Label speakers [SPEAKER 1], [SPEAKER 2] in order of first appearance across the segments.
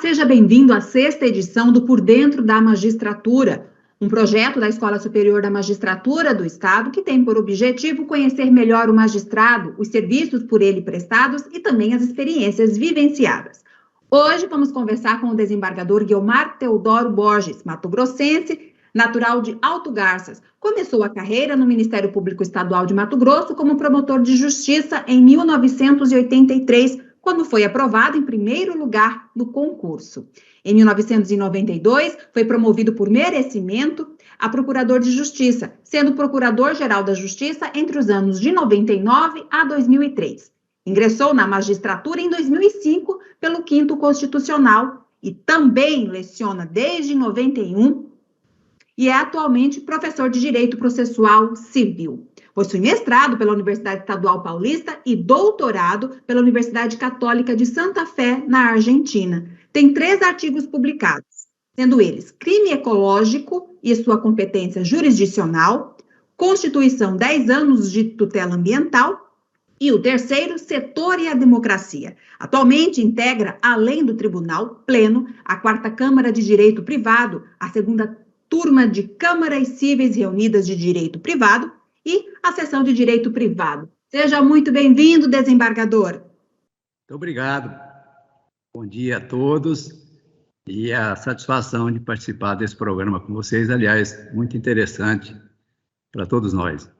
[SPEAKER 1] seja bem-vindo à sexta edição do Por Dentro da Magistratura, um projeto da Escola Superior da Magistratura do Estado que tem por objetivo conhecer melhor o magistrado, os serviços por ele prestados e também as experiências vivenciadas. Hoje vamos conversar com o desembargador Guiomar Teodoro Borges, mato-grossense, natural de Alto Garças. Começou a carreira no Ministério Público Estadual de Mato Grosso como promotor de justiça em 1983, quando foi aprovado em primeiro lugar no concurso. Em 1992, foi promovido por merecimento a procurador de justiça, sendo procurador-geral da Justiça entre os anos de 99 a 2003. Ingressou na magistratura em 2005 pelo 5º Constitucional e também leciona desde 91 e é atualmente professor de Direito Processual Civil. Possui mestrado pela Universidade Estadual Paulista e doutorado pela Universidade Católica de Santa Fé, na Argentina. Tem 3 artigos publicados, sendo eles Crime Ecológico e sua competência jurisdicional, Constituição 10 anos de tutela ambiental e o terceiro, Setor e a Democracia. Atualmente integra, além do Tribunal Pleno, a 4ª Câmara de Direito Privado, a 2ª Turma de Câmaras Cíveis Reunidas de Direito Privado e a Seção de Direito Privado. Seja muito bem-vindo, desembargador.
[SPEAKER 2] Muito obrigado. Bom dia a todos e a satisfação de participar desse programa com vocês, aliás, muito interessante para todos nós.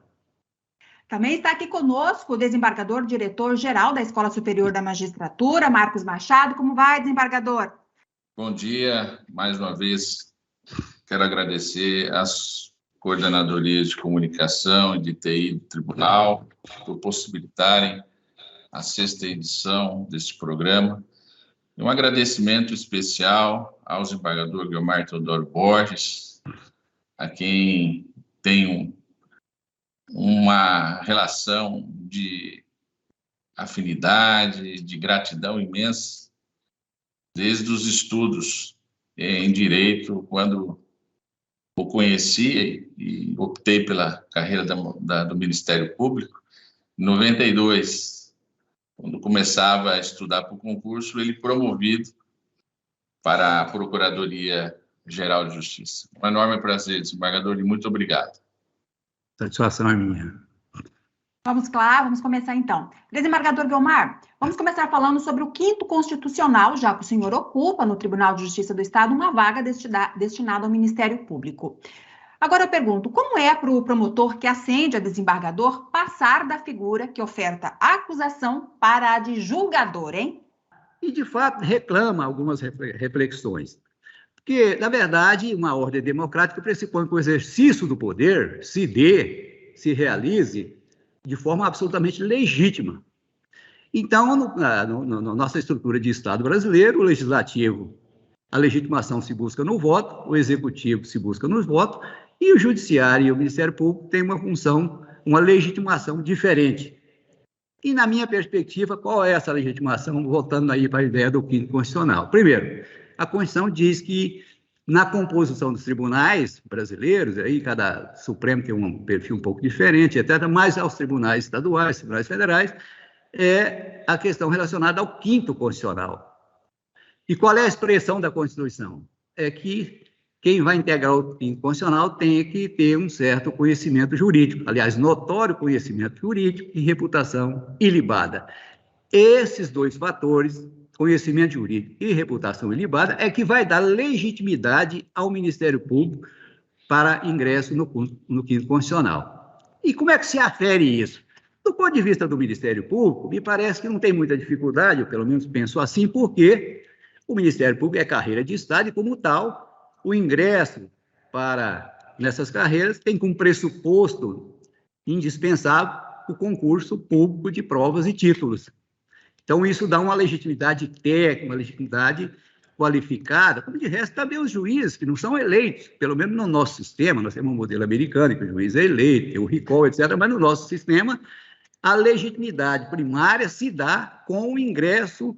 [SPEAKER 1] Também está aqui conosco o desembargador, diretor-geral da Escola Superior da Magistratura, Marcos Machado. Como vai, desembargador?
[SPEAKER 3] Bom dia, mais uma vez quero agradecer às coordenadorias de comunicação e de TI do Tribunal por possibilitarem a 6ª edição deste programa. E um agradecimento especial ao desembargador Guiomar Teodoro Borges, a quem tenho uma relação de afinidade, de gratidão imensa, desde os estudos em Direito, quando o conheci e optei pela carreira do Ministério Público. Em 92, quando começava a estudar para o concurso, ele promovido para a Procuradoria-Geral de Justiça. Um enorme prazer, desembargador, e muito obrigado.
[SPEAKER 2] Satisfação é minha.
[SPEAKER 1] Vamos começar então. Desembargador Guiomar, vamos começar falando sobre o 5º Constitucional, já que o senhor ocupa no Tribunal de Justiça do Estado uma vaga destinada ao Ministério Público. Agora eu pergunto, como é para o promotor que ascende a desembargador passar da figura que oferta a acusação para a de julgador, hein?
[SPEAKER 2] E, de fato, reclama algumas reflexões. Porque, na verdade, uma ordem democrática pressupõe que o exercício do poder se realize de forma absolutamente legítima. Então, na nossa estrutura de Estado brasileiro, o legislativo, a legitimação se busca no voto, o executivo se busca nos votos, e o judiciário e o Ministério Público têm uma função, uma legitimação diferente. E, na minha perspectiva, qual é essa legitimação? Voltando aí para a ideia do 5º Constitucional. Primeiro, a Constituição diz que, na composição dos tribunais brasileiros, aí cada Supremo tem um perfil um pouco diferente, etc., mas aos tribunais estaduais, tribunais federais, é a questão relacionada ao 5º Constitucional. E qual é a expressão da Constituição? É que quem vai integrar o 5º Constitucional tem que ter um certo conhecimento jurídico, aliás, notório conhecimento jurídico e reputação ilibada. Esses 2 fatores, conhecimento jurídico e reputação ilibada, é que vai dar legitimidade ao Ministério Público para ingresso no 5º Constitucional. E como é que se afere isso? Do ponto de vista do Ministério Público, me parece que não tem muita dificuldade, eu pelo menos penso assim, porque o Ministério Público é carreira de Estado e, como tal, o ingresso nessas carreiras tem como pressuposto indispensável o concurso público de provas e títulos. Então, isso dá uma legitimidade técnica, uma legitimidade qualificada, como de resto também os juízes, que não são eleitos, pelo menos no nosso sistema, nós temos um modelo americano, que o juiz é eleito, tem o recall, etc., mas no nosso sistema, a legitimidade primária se dá com o ingresso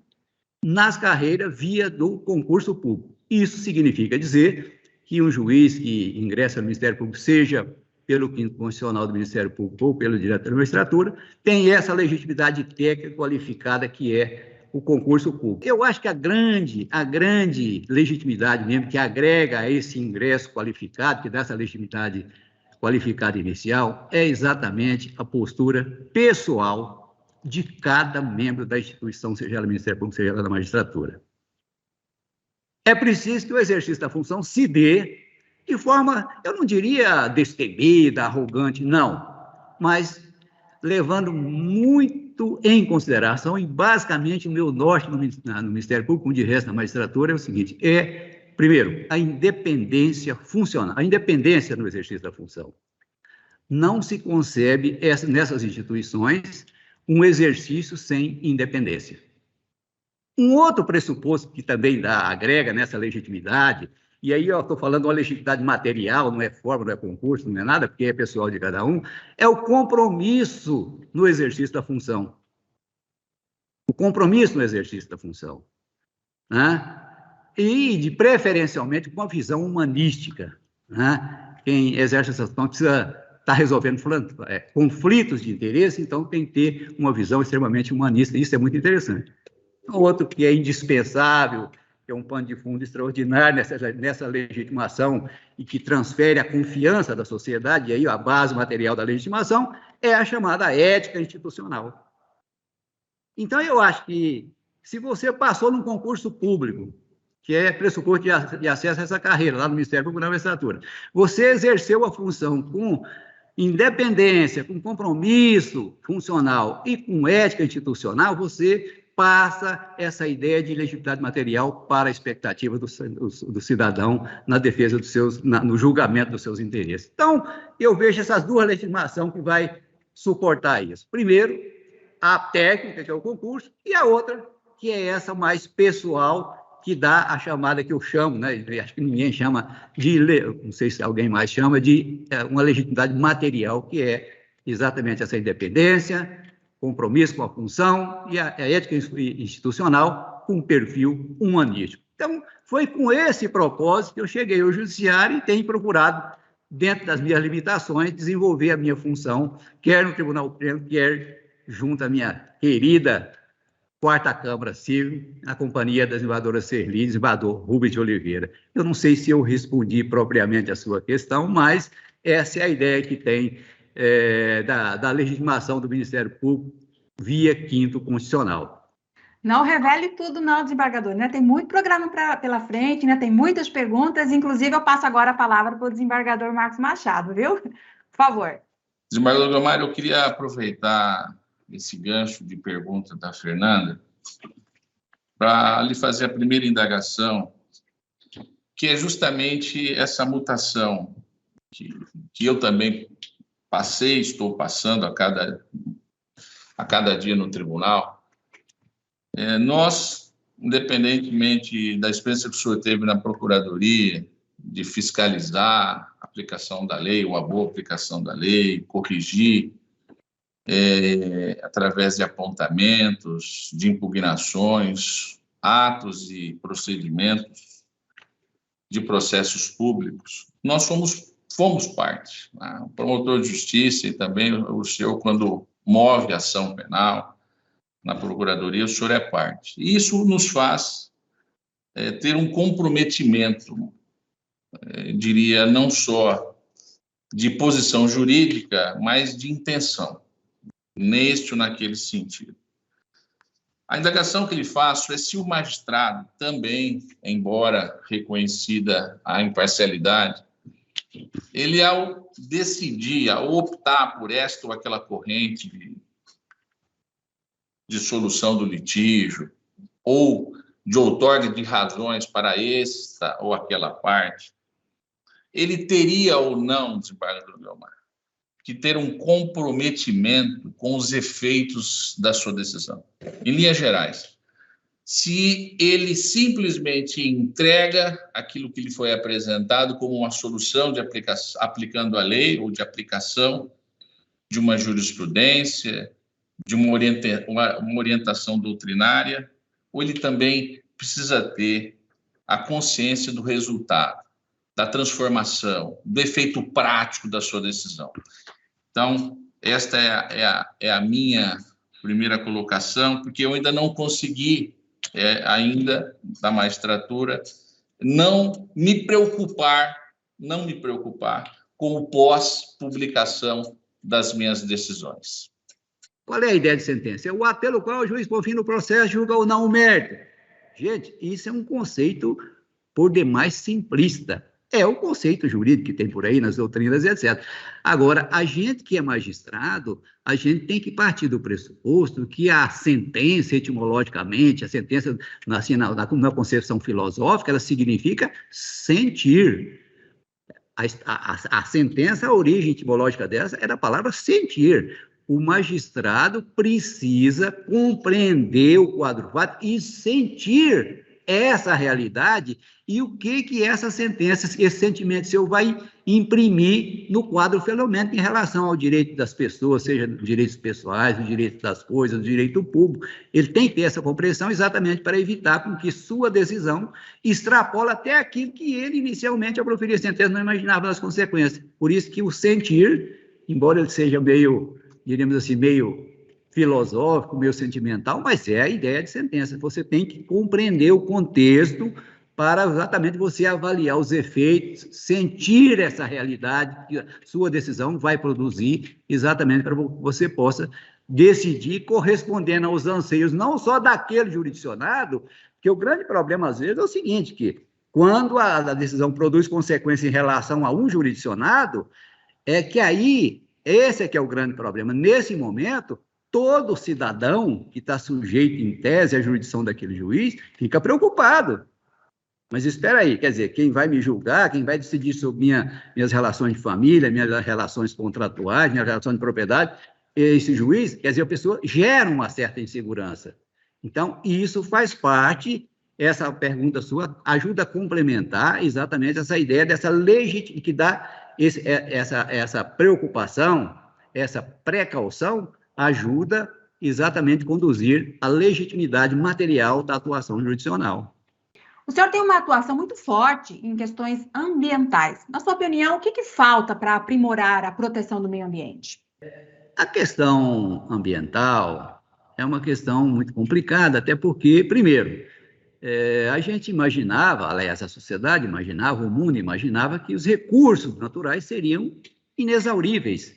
[SPEAKER 2] nas carreiras via do concurso público. Isso significa dizer que um juiz que ingressa no Ministério Público, seja pelo 5º Constitucional do Ministério Público ou pelo direito da magistratura, tem essa legitimidade técnica qualificada que é o concurso público. Eu acho que a grande legitimidade mesmo que agrega a esse ingresso qualificado, que dá essa legitimidade qualificada inicial, é exatamente a postura pessoal de cada membro da instituição, seja ela Ministério Público, seja ela da magistratura. É preciso que o exercício da função se dê de forma, eu não diria destemida, arrogante, não, mas levando muito em consideração, e basicamente o meu norte no Ministério Público, como de resto na magistratura, é o seguinte, primeiro, a independência funcional, a independência no exercício da função. Não se concebe nessas instituições um exercício sem independência. Um outro pressuposto que também agrega nessa legitimidade, e aí eu estou falando de uma legitimidade material, não é forma, não é concurso, não é nada, porque é pessoal de cada um, é o compromisso no exercício da função. O compromisso no exercício da função. Né? E, preferencialmente, com uma visão humanística. Né? Quem exerce essa função precisa estar resolvendo conflitos de interesse, então tem que ter uma visão extremamente humanista. Isso é muito interessante. Outro que é indispensável, que é um pano de fundo extraordinário nessa legitimação e que transfere a confiança da sociedade, e aí a base material da legitimação, é a chamada ética institucional. Então, eu acho que, se você passou num concurso público, que é pressuposto de acesso a essa carreira, lá no Ministério Público da Magistratura, você exerceu a função com independência, com compromisso funcional e com ética institucional, você passa essa ideia de legitimidade material para a expectativa do cidadão na defesa no julgamento dos seus interesses. Então, eu vejo essas duas legitimações que vai suportar isso. Primeiro, a técnica, que é o concurso, e a outra, que é essa mais pessoal, que dá a chamada que eu chamo, né? Acho que ninguém chama não sei se alguém mais chama, de uma legitimidade material, que é exatamente essa independência, compromisso com a função e a ética institucional com perfil humanístico. Então, foi com esse propósito que eu cheguei ao Judiciário e tenho procurado, dentro das minhas limitações, desenvolver a minha função, quer no Tribunal Pleno, quer junto à minha querida Quarta Câmara Civil, na companhia da desembargadora Serli, desembargador Rubens de Oliveira. Eu não sei se eu respondi propriamente a sua questão, mas essa é a ideia que tem da legitimação do Ministério Público via quinto constitucional.
[SPEAKER 1] Não revele tudo, não, desembargador, né? Tem muito programa pela frente, né? Tem muitas perguntas, inclusive eu passo agora a palavra para o desembargador Marcos Machado, viu? Por favor.
[SPEAKER 3] Desembargador Guiomar, eu queria aproveitar esse gancho de pergunta da Fernanda para lhe fazer a primeira indagação, que é justamente essa mutação que eu também estou passando a cada dia no tribunal. Nós, independentemente da experiência que o senhor teve na Procuradoria, de fiscalizar a aplicação da lei, ou a boa aplicação da lei, corrigir através de apontamentos, de impugnações, atos e procedimentos de processos públicos, nós fomos parte. Né? O promotor de justiça e também o senhor, quando move a ação penal na Procuradoria, o senhor é parte. E isso nos faz ter um comprometimento, diria, não só de posição jurídica, mas de intenção, neste ou naquele sentido. A indagação que lhe faço é se o magistrado também, embora reconhecida a imparcialidade, ele, ao decidir, ao optar por esta ou aquela corrente de solução do litígio, ou de outorga de razões para esta ou aquela parte, ele teria ou não, desembargador Guiomar, que ter um comprometimento com os efeitos da sua decisão. Em linhas gerais, se ele simplesmente entrega aquilo que lhe foi apresentado como uma solução de aplicando a lei ou de aplicação de uma jurisprudência, de uma orientação doutrinária, ou ele também precisa ter a consciência do resultado, da transformação, do efeito prático da sua decisão. Então, esta é a minha primeira colocação, porque eu ainda não consegui, ainda, da magistratura, não me preocupar com o pós-publicação das minhas decisões.
[SPEAKER 2] Qual é a ideia de sentença? É o ato pelo qual o juiz, por fim do processo, julga ou não o mérito. Gente, isso é um conceito por demais simplista. É o conceito jurídico que tem por aí nas doutrinas, etc. Agora, a gente que é magistrado, a gente tem que partir do pressuposto que a sentença, etimologicamente, a sentença, assim, na concepção filosófica, ela significa sentir. A sentença, a origem etimológica dessa é da palavra sentir. O magistrado precisa compreender o quadro fático e sentir essa realidade e o que essa sentença, esse sentimento seu vai imprimir no quadro filomênico em relação ao direito das pessoas, seja direitos pessoais, o direito das coisas, o direito público. Ele tem que ter essa compreensão exatamente para evitar com que sua decisão extrapole até aquilo que ele inicialmente, ao proferir a sentença, não imaginava das consequências. Por isso que o sentir, embora ele seja meio, diríamos assim, meio filosófico, meio sentimental, mas é a ideia de sentença. Você tem que compreender o contexto para exatamente você avaliar os efeitos, sentir essa realidade que a sua decisão vai produzir, exatamente para que você possa decidir correspondendo aos anseios, não só daquele jurisdicionado, porque o grande problema, às vezes, é o seguinte, que quando a decisão produz consequência em relação a um jurisdicionado, é que aí, esse é que é o grande problema. Nesse momento, todo cidadão que está sujeito, em tese, à jurisdição daquele juiz, fica preocupado. Mas espera aí, quer dizer, quem vai me julgar, quem vai decidir sobre minhas relações de família, minhas relações contratuais, minhas relações de propriedade, esse juiz, quer dizer, a pessoa gera uma certa insegurança. Então, isso faz parte, essa pergunta sua ajuda a complementar exatamente essa ideia dessa legitimidade, que dá essa preocupação, essa precaução, ajuda exatamente a conduzir a legitimidade material da atuação jurisdicional.
[SPEAKER 1] O senhor tem uma atuação muito forte em questões ambientais. Na sua opinião, o que falta para aprimorar a proteção do meio ambiente?
[SPEAKER 2] A questão ambiental é uma questão muito complicada, até porque, primeiro, a gente imaginava, aliás, a sociedade imaginava, o mundo imaginava que os recursos naturais seriam inexauríveis.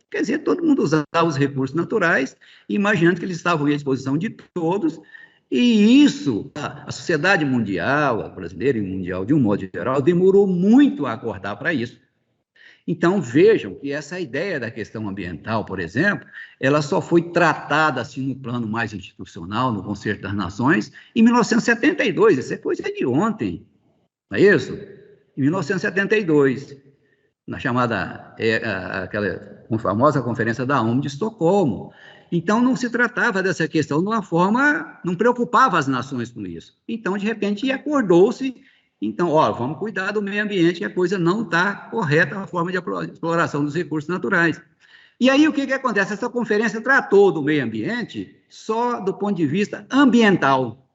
[SPEAKER 2] Quer dizer, todo mundo usava os recursos naturais, imaginando que eles estavam à disposição de todos, e isso, a sociedade mundial, a brasileira e mundial, de um modo geral, demorou muito a acordar para isso. Então, vejam que essa ideia da questão ambiental, por exemplo, ela só foi tratada assim no plano mais institucional, no Concerto das Nações, em 1972, isso é coisa de ontem, não é isso? Em 1972, na chamada, aquela famosa Conferência da ONU de Estocolmo. Então, não se tratava dessa questão de uma forma, não preocupava as nações com isso. Então, de repente, acordou-se, então, vamos cuidar do meio ambiente, que a coisa não está correta, a forma de exploração dos recursos naturais. E aí, o que acontece? Essa conferência tratou do meio ambiente só do ponto de vista ambiental.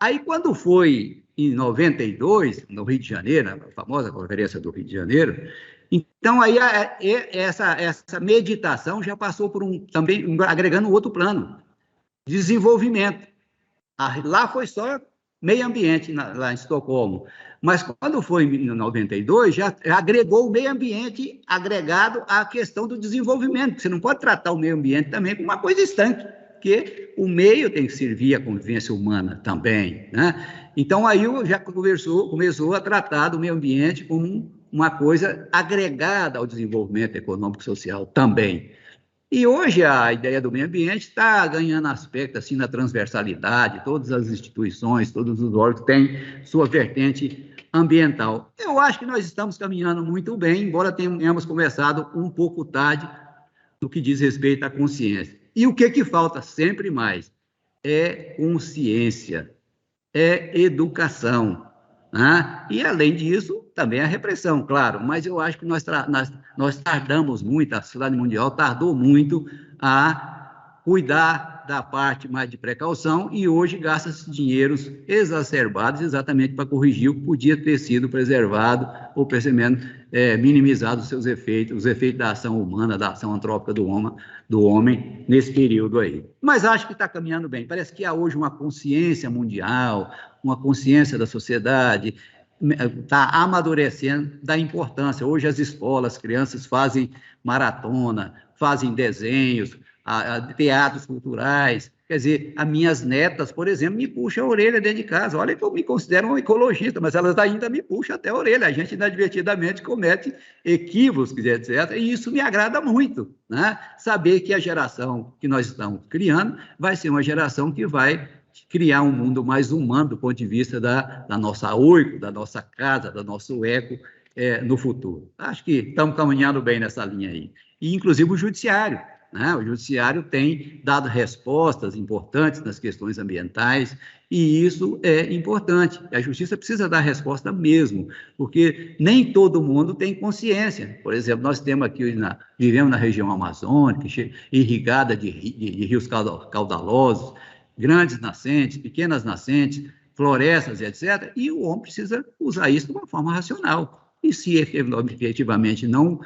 [SPEAKER 2] Aí, quando foi em 92, no Rio de Janeiro, a famosa Conferência do Rio de Janeiro, então aí essa meditação já passou por também agregando um outro plano, desenvolvimento. Lá foi só meio ambiente, lá em Estocolmo, mas quando foi em 92, já agregou o meio ambiente agregado à questão do desenvolvimento. Você não pode tratar o meio ambiente também como uma coisa estanque, porque o meio tem que servir à convivência humana também, né? Então, aí já começou a tratar do meio ambiente como uma coisa agregada ao desenvolvimento econômico e social também. E hoje a ideia do meio ambiente está ganhando aspecto assim na transversalidade, todas as instituições, todos os órgãos têm sua vertente ambiental. Eu acho que nós estamos caminhando muito bem, embora tenhamos começado um pouco tarde no que diz respeito à consciência. E o que falta sempre mais é consciência, é educação, né? E, além disso, também a repressão, claro, mas eu acho que nós tardamos muito, a sociedade mundial tardou muito a cuidar da parte mais de precaução e hoje gasta-se dinheiros exacerbados exatamente para corrigir o que podia ter sido preservado ou, pelo menos, minimizado os efeitos da ação humana, da ação antrópica do homem nesse período aí. Mas acho que está caminhando bem. Parece que há hoje uma consciência mundial, uma consciência da sociedade, está amadurecendo da importância. Hoje as escolas, as crianças fazem maratona, fazem desenhos, teatros culturais. Quer dizer, as minhas netas, por exemplo, me puxam a orelha dentro de casa. Olha que eu me considero um ecologista, mas elas ainda me puxam até a orelha. A gente inadvertidamente comete equívocos, etc. E isso me agrada muito, né? Saber que a geração que nós estamos criando vai ser uma geração que vai criar um mundo mais humano do ponto de vista da nossa oico, da nossa casa, do nosso eco no futuro. Acho que estamos caminhando bem nessa linha aí. E, inclusive, o judiciário. Né? O judiciário tem dado respostas importantes nas questões ambientais, e isso é importante. A justiça precisa dar resposta mesmo, porque nem todo mundo tem consciência. Por exemplo, nós temos aqui, vivemos na região amazônica, irrigada de rios caudalosos, grandes nascentes, pequenas nascentes, florestas, etc., e o homem precisa usar isso de uma forma racional. E se efetivamente não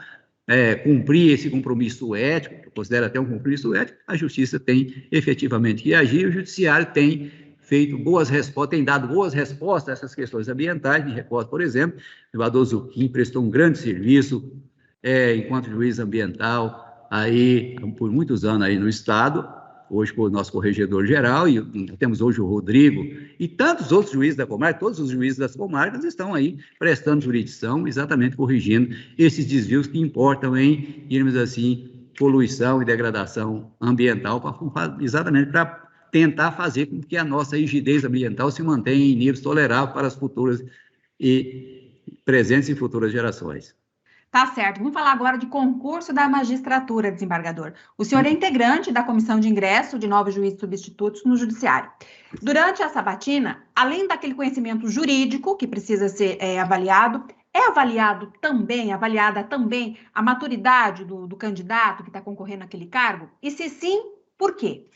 [SPEAKER 2] cumprir esse compromisso ético, que eu considero até um compromisso ético, a justiça tem efetivamente que agir, o judiciário tem feito boas respostas, tem dado boas respostas a essas questões ambientais. Me recordo, por exemplo, o Evador Zucchini prestou um grande serviço enquanto juiz ambiental aí, por muitos anos aí no Estado, hoje com o nosso corregedor-geral, e temos hoje o Rodrigo, e tantos outros juízes da comarca, todos os juízes das comarcas estão aí prestando jurisdição, exatamente corrigindo esses desvios que importam em, digamos assim, poluição e degradação ambiental, exatamente para tentar fazer com que a nossa rigidez ambiental se mantenha em níveis toleráveis para as futuras e presentes e futuras gerações.
[SPEAKER 1] Tá certo. Vamos falar agora de concurso da magistratura, desembargador. O senhor é integrante da comissão de ingresso de novos juízes substitutos no judiciário. Durante a sabatina, além daquele conhecimento jurídico que precisa ser avaliada também a maturidade do candidato que está concorrendo àquele cargo? E se sim, por quê?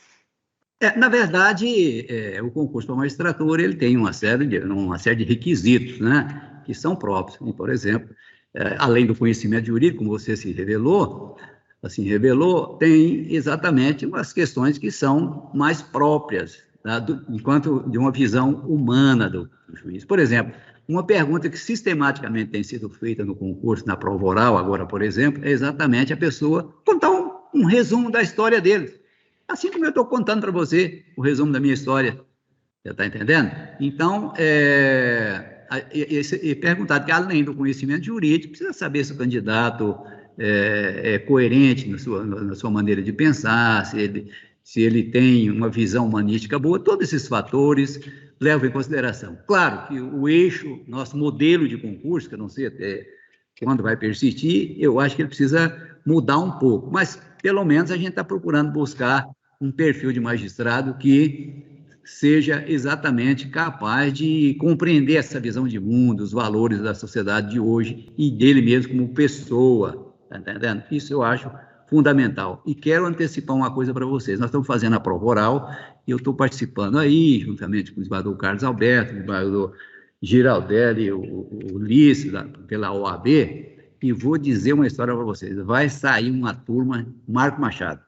[SPEAKER 2] Na verdade, o concurso para magistratura ele tem uma série de requisitos, né, que são próprios. Por exemplo, além do conhecimento jurídico, como você revelou, tem exatamente umas questões que são mais próprias, tá, enquanto de uma visão humana do juiz. Por exemplo, uma pergunta que sistematicamente tem sido feita no concurso, na prova oral, agora, por exemplo, é exatamente a pessoa contar um resumo da história dele. Assim como eu estou contando para você o resumo da minha história. Você está entendendo? Então, perguntado que, além do conhecimento jurídico, precisa saber se o candidato é coerente na sua maneira de pensar, se ele tem uma visão humanística boa. Todos esses fatores levam em consideração. Claro que o eixo, nosso modelo de concurso, que eu não sei até quando vai persistir, eu acho que ele precisa mudar um pouco, mas pelo menos a gente está procurando buscar um perfil de magistrado que seja exatamente capaz de compreender essa visão de mundo, os valores da sociedade de hoje e dele mesmo como pessoa, tá entendendo? Isso eu acho fundamental. E quero antecipar uma coisa para vocês. Nós estamos fazendo a prova oral e eu estou participando aí, juntamente com o desembargador Carlos Alberto, o desembargador Giraldelli, o Ulisses, pela OAB, e vou dizer uma história para vocês. Vai sair uma turma, Marco Machado,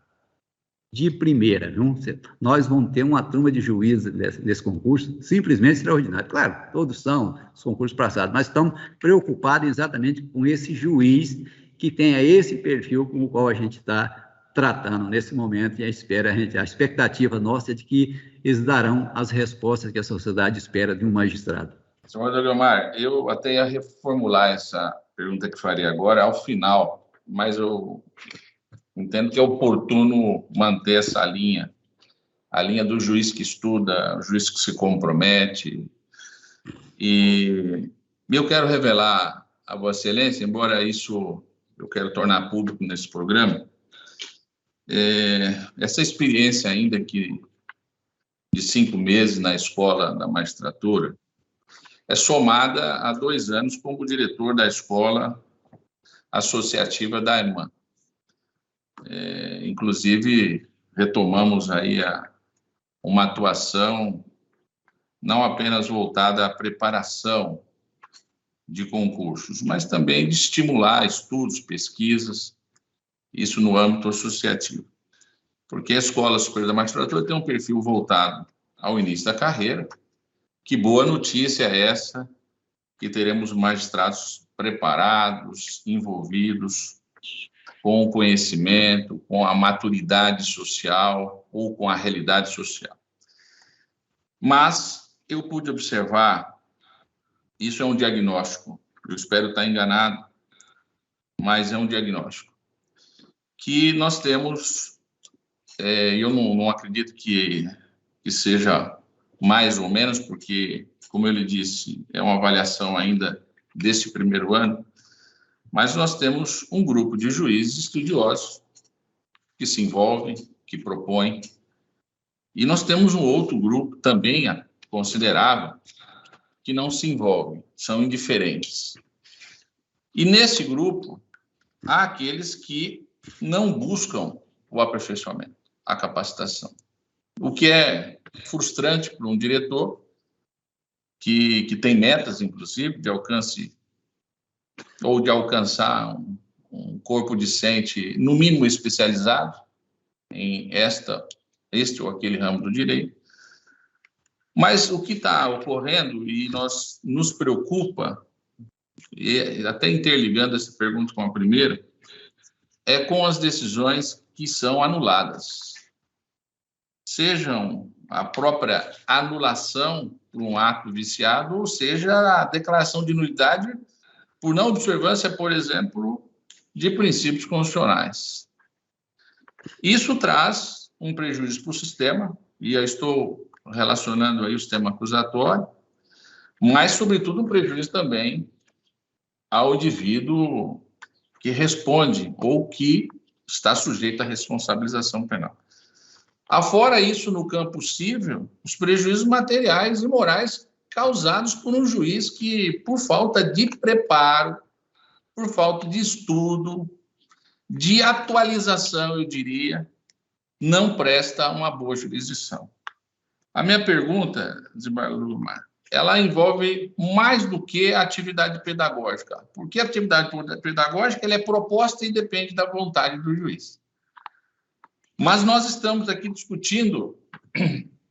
[SPEAKER 2] de primeira, viu? Nós vamos ter uma turma de juízes desse concurso simplesmente extraordinário. Claro, todos são os concursos passados, mas estamos preocupados exatamente com esse juiz que tenha esse perfil com o qual a gente está tratando nesse momento, e a expectativa nossa é de que eles darão as respostas que a sociedade espera de um magistrado.
[SPEAKER 3] Senhor Guilmar, eu até ia reformular essa pergunta que faria agora ao final, mas eu entendo que é oportuno manter essa linha, a linha do juiz que estuda, o juiz que se compromete. E eu quero revelar a Vossa Excelência, embora isso eu quero tornar público nesse programa, essa experiência ainda de 5 meses na escola da magistratura é somada a 2 anos como diretor da escola associativa da EMAN. Inclusive, retomamos aí uma atuação não apenas voltada à preparação de concursos, mas também de estimular estudos, pesquisas, isso no âmbito associativo. Porque a Escola Superior da Magistratura tem um perfil voltado ao início da carreira. Que boa notícia é essa, que teremos magistrados preparados, envolvidos, com o conhecimento, com a maturidade social ou com a realidade social. Mas eu pude observar, isso é um diagnóstico, eu espero estar enganado, mas é um diagnóstico, que nós temos, eu não acredito que seja mais ou menos, porque, como eu lhe disse, é uma avaliação ainda desse primeiro ano, mas nós temos um grupo de juízes estudiosos que se envolvem, que propõem, e nós temos um outro grupo também considerável que não se envolve, são indiferentes. E nesse grupo há aqueles que não buscam o aperfeiçoamento, a capacitação, o que é frustrante para um diretor que tem metas, inclusive, de alcance ou de alcançar um corpo discente, no mínimo especializado em este ou aquele ramo do direito. Mas o que está ocorrendo e nos preocupa, e até interligando essa pergunta com a primeira, é com as decisões que são anuladas. Sejam a própria anulação por um ato viciado, ou seja, a declaração de nulidade por não observância, por exemplo, de princípios constitucionais. Isso traz um prejuízo para o sistema, e eu estou relacionando aí o sistema acusatório, mas, sobretudo, um prejuízo também ao indivíduo que responde ou que está sujeito à responsabilização penal. Afora isso, no campo civil, os prejuízos materiais e morais causados por um juiz que, por falta de preparo, por falta de estudo, de atualização, eu diria, não presta uma boa jurisdição. A minha pergunta, desembargador Lumar, ela envolve mais do que a atividade pedagógica, porque a atividade pedagógica ela é proposta e depende da vontade do juiz. Mas nós estamos aqui discutindo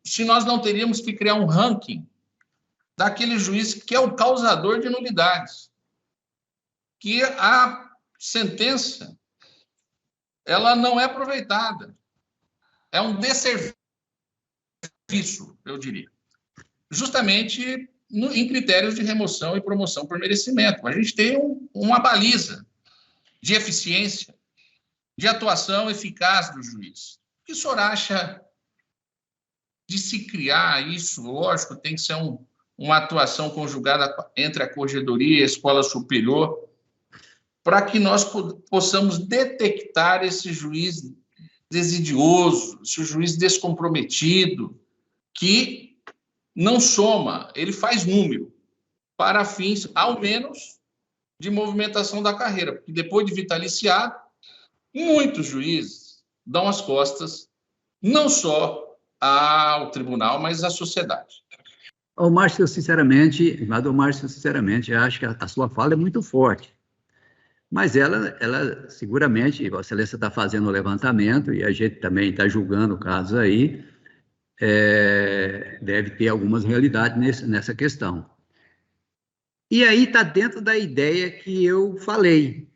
[SPEAKER 3] se nós não teríamos que criar um ranking daquele juiz que é o causador de nulidades, que a sentença ela não é aproveitada, é um desserviço, eu diria, justamente em critérios de remoção e promoção por merecimento. A gente tem uma baliza de eficiência, de atuação eficaz do juiz. O que o senhor acha de se criar isso? Lógico, tem que ser uma atuação conjugada entre a Corregedoria e a Escola Superior, para que nós possamos detectar esse juiz desidioso, esse juiz descomprometido, que não soma, ele faz número, para fins, ao menos, de movimentação da carreira, porque depois de vitaliciado, muitos juízes dão as costas, não só ao tribunal, mas à sociedade.
[SPEAKER 2] Márcio, sinceramente, acho que a sua fala é muito forte. Mas ela seguramente, a Excelência está fazendo o levantamento e a gente também está julgando casos aí, deve ter algumas realidades nessa questão. E aí está dentro da ideia que eu falei.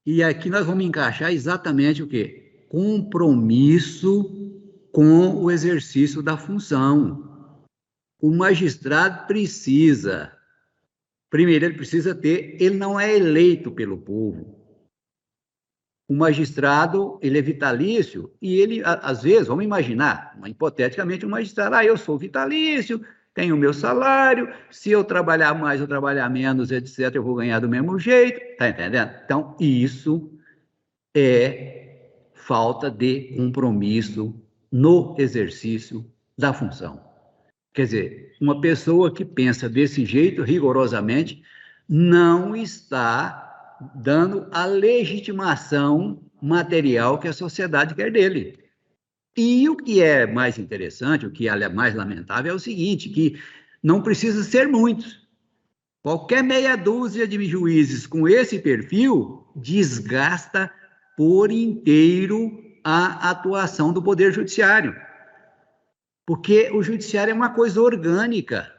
[SPEAKER 2] E aqui nós vamos encaixar exatamente o quê? Compromisso com o exercício da função. O magistrado precisa, primeiro ele precisa ter, ele não é eleito pelo povo. O magistrado, ele é vitalício e ele, às vezes, vamos imaginar, hipoteticamente, um magistrado, eu sou vitalício, tenho o meu salário, se eu trabalhar mais ou trabalhar menos, etc., eu vou ganhar do mesmo jeito, tá entendendo? Então, isso é falta de compromisso no exercício da função. Quer dizer, uma pessoa que pensa desse jeito, rigorosamente, não está dando a legitimação material que a sociedade quer dele. E o que é mais interessante, o que é mais lamentável é o seguinte, que não precisa ser muitos. Qualquer meia dúzia de juízes com esse perfil desgasta por inteiro a atuação do Poder Judiciário. Porque o Judiciário é uma coisa orgânica.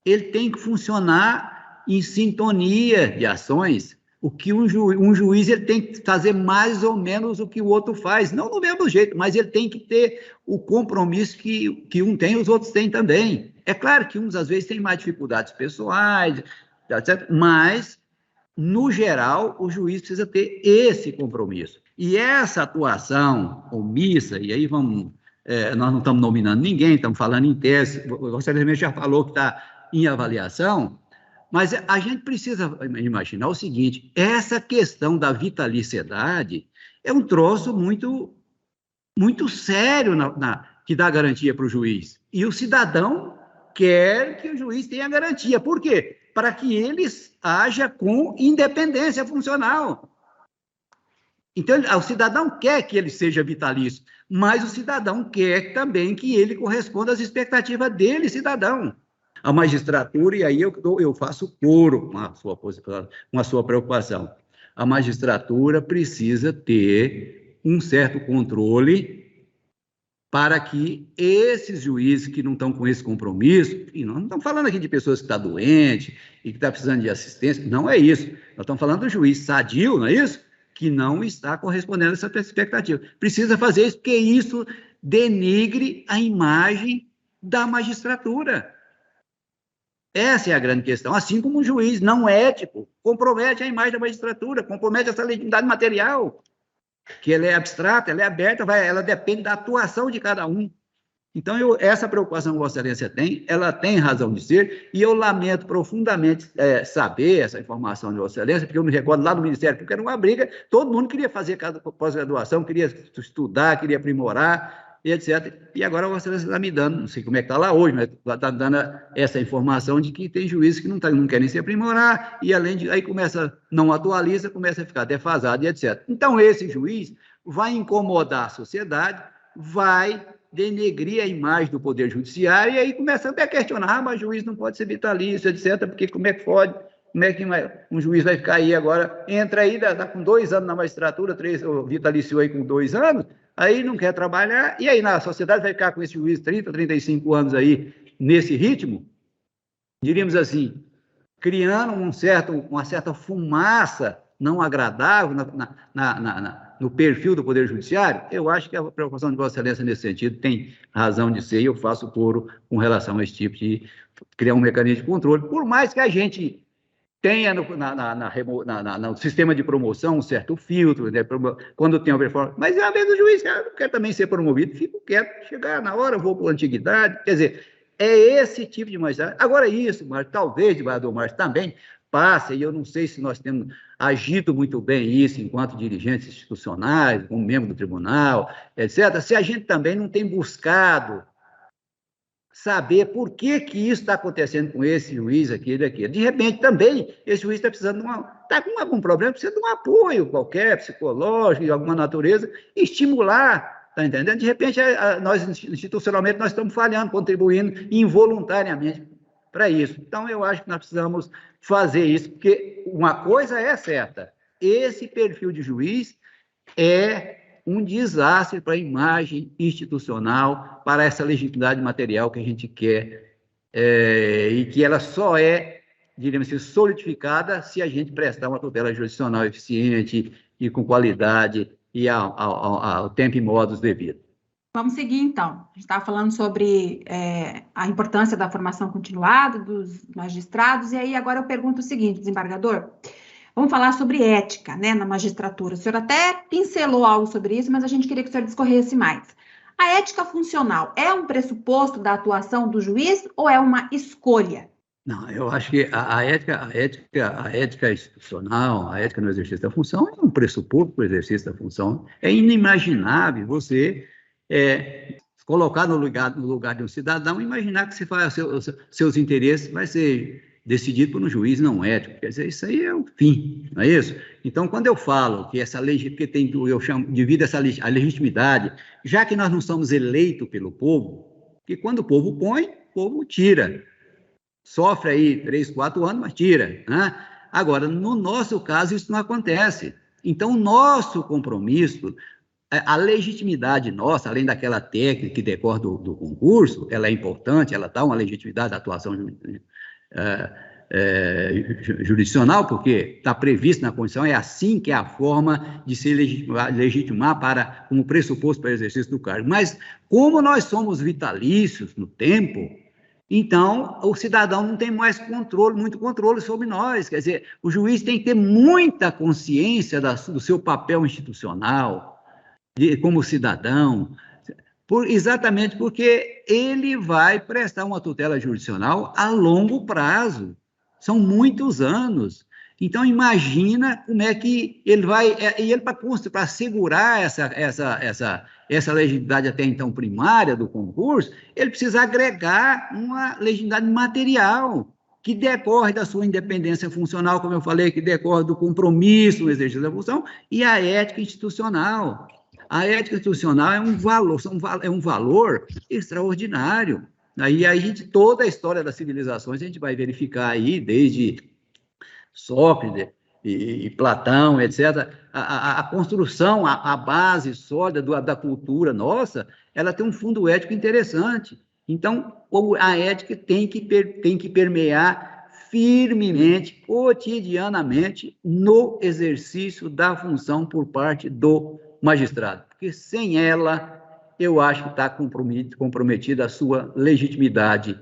[SPEAKER 2] Ele tem que funcionar em sintonia de ações. O que um juiz ele tem que fazer mais ou menos o que o outro faz, não do mesmo jeito, mas ele tem que ter o compromisso que um tem e os outros têm também. É claro que uns, às vezes, têm mais dificuldades pessoais, etc., mas, no geral, o juiz precisa ter esse compromisso. E essa atuação omissa, e aí nós não estamos nominando ninguém, estamos falando em tese, o Excelentíssimo já falou que está em avaliação, mas a gente precisa imaginar o seguinte, essa questão da vitaliciedade é um troço muito, muito sério que dá garantia para o juiz. E o cidadão quer que o juiz tenha garantia. Por quê? Para que ele haja com independência funcional. Então, o cidadão quer que ele seja vitalício, mas o cidadão quer também que ele corresponda às expectativas dele, cidadão. A magistratura, e aí eu faço coro com a sua preocupação. A magistratura precisa ter um certo controle para que esses juízes que não estão com esse compromisso, e nós não estamos falando aqui de pessoas que estão doentes e que estão precisando de assistência, não é isso. Nós estamos falando do juiz sadio, não é isso? Que não está correspondendo a essa expectativa. Precisa fazer isso, porque isso denigre a imagem da magistratura. Essa é a grande questão. Assim como um juiz não ético compromete a imagem da magistratura, compromete essa legitimidade material, que ela é abstrata, ela é aberta, ela depende da atuação de cada um. Então, essa preocupação que Vossa Excelência tem, ela tem razão de ser, e eu lamento profundamente saber essa informação de Vossa Excelência, porque eu me recordo lá no Ministério Público, era uma briga, todo mundo queria fazer pós-graduação, queria estudar, queria aprimorar, e etc. E agora Vossa Excelência está me dando, não sei como é que está lá hoje, mas está dando essa informação de que tem juízes que não querem se aprimorar, e além de aí não atualiza, começa a ficar defasado, e etc. Então, esse juiz vai incomodar a sociedade, vai denegrir a imagem do Poder Judiciário, e aí começa a questionar, mas o juiz não pode ser vitalício, etc., porque como é que pode? Como é que um juiz vai ficar aí agora? Entra aí, está com 2 anos na magistratura, vitaliciou aí com 2 anos, aí não quer trabalhar, e aí na sociedade vai ficar com esse juiz 30, 35 anos aí, nesse ritmo, diríamos assim, criando uma certa fumaça não agradável no perfil do Poder Judiciário. Eu acho que a preocupação de Vossa Excelência nesse sentido tem razão de ser, e eu faço coro com relação a esse tipo de criar um mecanismo de controle, por mais que a gente tenha no sistema de promoção um certo filtro, né, quando tem uma performance, mas às vezes o juiz quer também ser promovido, fica quieto, chegar na hora, vou por antiguidade, quer dizer, é esse tipo de magistrado. Agora isso, mas talvez, desembargador Márcio, também passe, e eu não sei se nós temos agido muito bem isso enquanto dirigentes institucionais, como membro do tribunal, etc., se a gente também não tem buscado saber por que isso está acontecendo com esse juiz, aquele. De repente, também, esse juiz está precisando está com algum problema, precisa de um apoio qualquer, psicológico, de alguma natureza, estimular, está entendendo? De repente, nós, institucionalmente, nós estamos falhando, contribuindo involuntariamente para isso. Então, eu acho que nós precisamos fazer isso, porque uma coisa é certa, esse perfil de juiz é um desastre para a imagem institucional, para essa legitimidade material que a gente quer, e que ela só diríamos assim, solidificada se a gente prestar uma tutela jurisdicional eficiente e com qualidade e ao tempo e modos devidos.
[SPEAKER 1] Vamos seguir, então. A gente estava falando sobre a importância da formação continuada dos magistrados, e aí agora eu pergunto o seguinte, desembargador, vamos falar sobre ética, né, na magistratura. O senhor até pincelou algo sobre isso, mas a gente queria que o senhor discorresse mais. A ética funcional é um pressuposto da atuação do juiz ou é uma escolha?
[SPEAKER 2] Não, eu acho que a ética institucional, a ética no exercício da função é um pressuposto para o exercício da função. É inimaginável você colocar no lugar de um cidadão e imaginar que se faz seus interesses vai ser decidido por um juiz não ético. Quer dizer, isso aí é o fim, não é isso? Então, quando eu falo que essa lei, porque eu chamo, devido a legitimidade, já que nós não somos eleitos pelo povo, que quando o povo põe, o povo tira. Sofre aí 3, 4 anos, mas tira, né? Agora, no nosso caso, isso não acontece. Então, o nosso compromisso, a legitimidade nossa, além daquela técnica que decorre do concurso, ela é importante, ela dá uma legitimidade à atuação jurisdicional, porque está previsto na Constituição, é assim que é a forma de se legitimar como pressuposto para o exercício do cargo. Mas, como nós somos vitalícios no tempo, então o cidadão não tem mais muito controle sobre nós. Quer dizer, o juiz tem que ter muita consciência do seu papel institucional, como cidadão, exatamente porque ele vai prestar uma tutela jurisdicional a longo prazo. São muitos anos. Então, imagina como é que ele vai... E ele, para assegurar essa legitimidade até então primária do concurso, ele precisa agregar uma legitimidade material, que decorre da sua independência funcional, como eu falei, que decorre do compromisso no exercício da função, e a ética institucional. A ética institucional é um valor extraordinário. Aí a gente, toda a história das civilizações, a gente vai verificar aí, desde Sócrates e Platão, etc., a construção, a base sólida da cultura nossa, ela tem um fundo ético interessante. Então, a ética tem que permear firmemente, cotidianamente, no exercício da função por parte do magistrado, porque sem ela, eu acho que está comprometida a sua legitimidade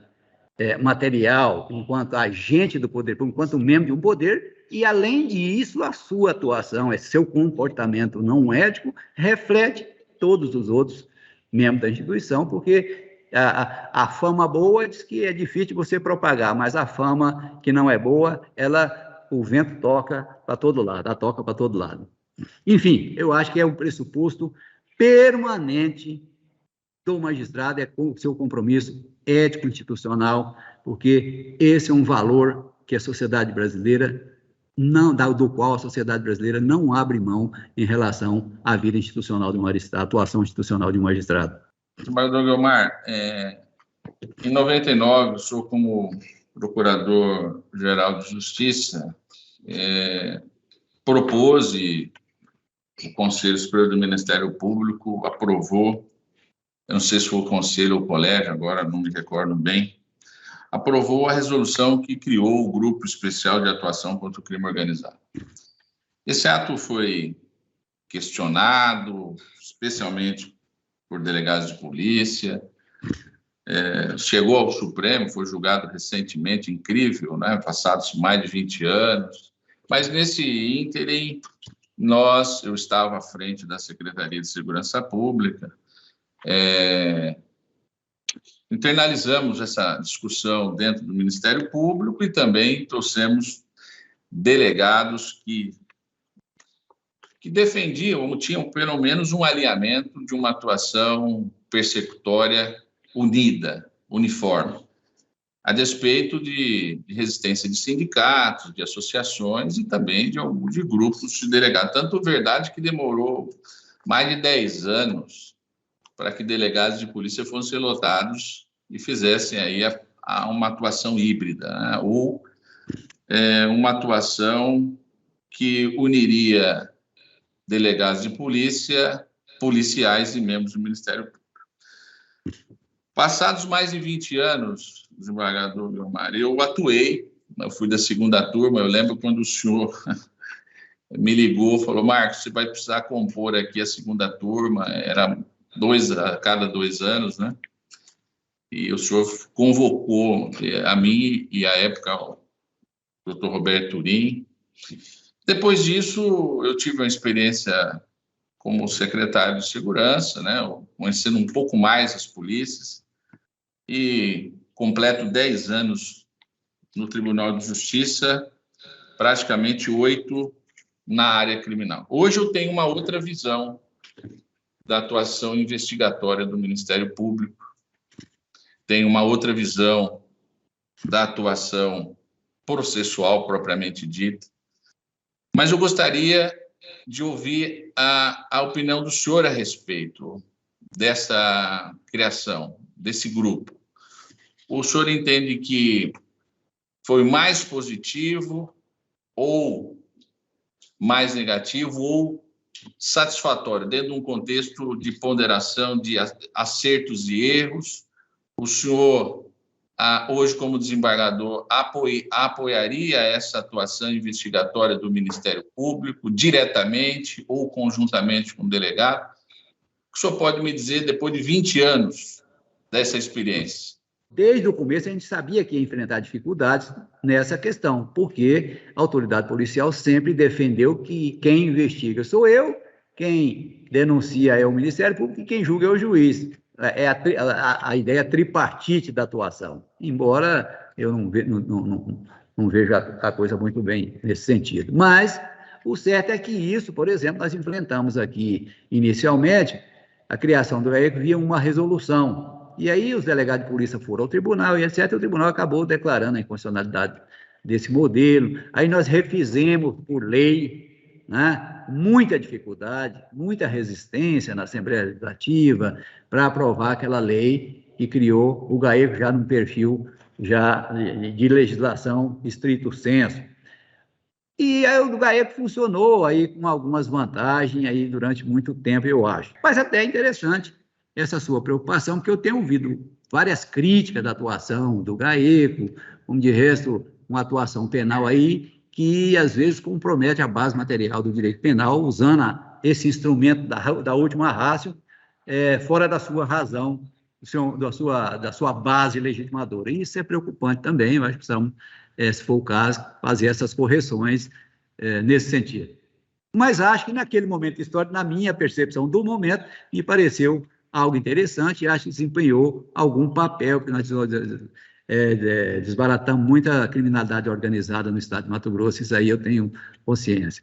[SPEAKER 2] material, enquanto agente do poder, enquanto membro de um poder, e, além disso, a sua atuação, seu comportamento não ético, reflete todos os outros membros da instituição, porque a fama boa diz que é difícil você propagar, mas a fama que não é boa, o vento toca para todo lado, ela toca para todo lado. Enfim, eu acho que é um pressuposto permanente do magistrado, é o seu compromisso ético-institucional, porque esse é um valor que a sociedade brasileira do qual a sociedade brasileira não abre mão em relação à vida institucional de um magistrado, à atuação institucional de um magistrado.
[SPEAKER 3] Desembargador Guiomar, em 99, o senhor, como Procurador-Geral de Justiça, propôs e o Conselho Superior do Ministério Público aprovou, eu não sei se foi o Conselho ou o Colégio, agora não me recordo bem, aprovou a resolução que criou o Grupo Especial de Atuação contra o Crime Organizado. Esse ato foi questionado, especialmente por delegados de polícia, chegou ao Supremo, foi julgado recentemente, incrível, né? Passados mais de 20 anos, mas nesse ínterim, eu estava à frente da Secretaria de Segurança Pública, internalizamos essa discussão dentro do Ministério Público e também trouxemos delegados que defendiam, ou tinham pelo menos um alinhamento de uma atuação persecutória unida, uniforme, a despeito de resistência de sindicatos, de associações e também de grupos de delegados. Tanto verdade que demorou mais de 10 anos para que delegados de polícia fossem lotados e fizessem aí uma atuação híbrida, né? Ou uma atuação que uniria delegados de polícia, policiais e membros do Ministério Público. Passados mais de 20 anos, desembargador Guiomar, eu atuei, eu fui da segunda turma, eu lembro quando o senhor me ligou, falou: Marcos, você vai precisar compor aqui a segunda turma, era a cada 2 anos, né? E o senhor convocou a mim e, à época, o doutor Roberto Turim. Depois disso, eu tive uma experiência como secretário de segurança, né? Conhecendo um pouco mais as polícias, e completo 10 anos no Tribunal de Justiça, praticamente 8 na área criminal. Hoje eu tenho uma outra visão da atuação investigatória do Ministério Público, tenho uma outra visão da atuação processual propriamente dita. Mas eu gostaria de ouvir a opinião do senhor a respeito dessa criação, desse grupo. O senhor entende que foi mais positivo ou mais negativo ou satisfatório, dentro de um contexto de ponderação de acertos e erros? O senhor, hoje, como desembargador, apoiaria essa atuação investigatória do Ministério Público, diretamente ou conjuntamente com o delegado? O que o senhor pode me dizer, depois de 20 anos dessa experiência?
[SPEAKER 2] Desde o começo, a gente sabia que ia enfrentar dificuldades nessa questão, porque a autoridade policial sempre defendeu que quem investiga sou eu, quem denuncia é o Ministério Público e quem julga é o juiz. É a ideia tripartite da atuação, embora eu não veja a coisa muito bem nesse sentido. Mas o certo é que isso, por exemplo, nós enfrentamos aqui inicialmente a criação do GAECO via uma resolução. E aí os delegados de polícia foram ao tribunal e etc. O tribunal acabou declarando a inconstitucionalidade desse modelo. Aí nós refizemos por lei, né? Muita dificuldade, muita resistência na Assembleia Legislativa para aprovar aquela lei que criou o GAECO já num perfil já de legislação estrito sensu. E aí o GAECO funcionou aí com algumas vantagens aí durante muito tempo, eu acho. Mas até é interessante essa sua preocupação, porque eu tenho ouvido várias críticas da atuação do GAECO, como de resto, uma atuação penal aí que, às vezes, compromete a base material do direito penal, usando esse instrumento da última ratio fora da sua razão, da sua base legitimadora. E isso é preocupante também, eu acho que precisamos, se for o caso, fazer essas correções nesse sentido. Mas acho que naquele momento histórico, na minha percepção do momento, me pareceu algo interessante e acho que desempenhou algum papel, que nós desbaratamos muita criminalidade organizada no estado de Mato Grosso, isso aí eu tenho consciência.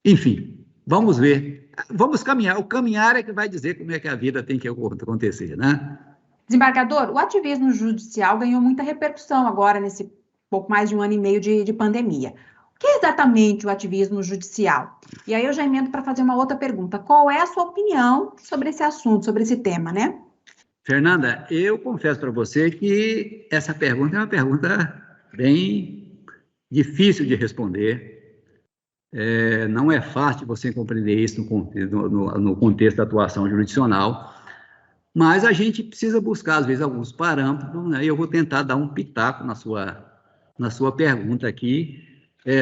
[SPEAKER 2] Enfim, vamos ver, vamos caminhar, o caminhar é que vai dizer como é que a vida tem que acontecer, né?
[SPEAKER 1] Desembargador, o ativismo judicial ganhou muita repercussão agora nesse pouco mais de um ano e meio de pandemia. O que é exatamente o ativismo judicial? E aí eu já emendo para fazer uma outra pergunta. Qual é a sua opinião sobre esse assunto, sobre esse tema, né?
[SPEAKER 2] Fernanda, eu confesso para você que essa pergunta é uma pergunta bem difícil de responder. Não é fácil você compreender isso no contexto da atuação jurisdicional, mas a gente precisa buscar, às vezes, alguns parâmetros, né? E eu vou tentar dar um pitaco na sua pergunta aqui,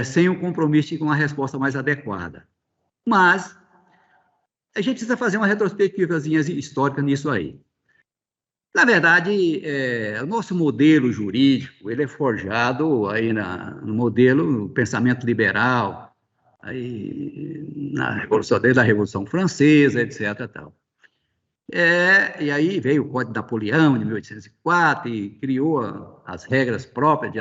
[SPEAKER 2] sem o compromisso com uma resposta mais adequada. Mas a gente precisa fazer uma retrospectivazinha histórica nisso aí. Na verdade, o nosso modelo jurídico, ele é forjado aí no modelo do pensamento liberal, aí desde a Revolução Francesa, etc. Tal. E aí veio o Código Napoleão, de 1804, e criou as regras próprias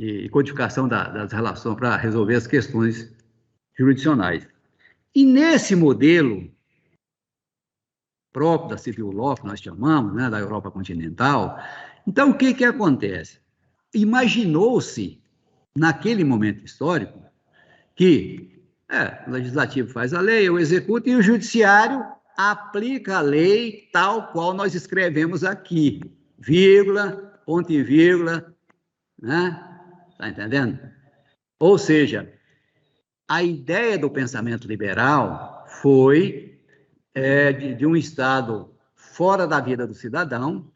[SPEAKER 2] de codificação das relações para resolver as questões jurisdicionais. E nesse modelo próprio da civil law, que nós chamamos, né, da Europa continental, então o que acontece? Imaginou-se, naquele momento histórico, que o legislativo faz a lei, eu executo, e o judiciário aplica a lei tal qual nós escrevemos aqui, vírgula, ponto e vírgula, né? Está entendendo? Ou seja, a ideia do pensamento liberal foi de um Estado fora da vida do cidadão,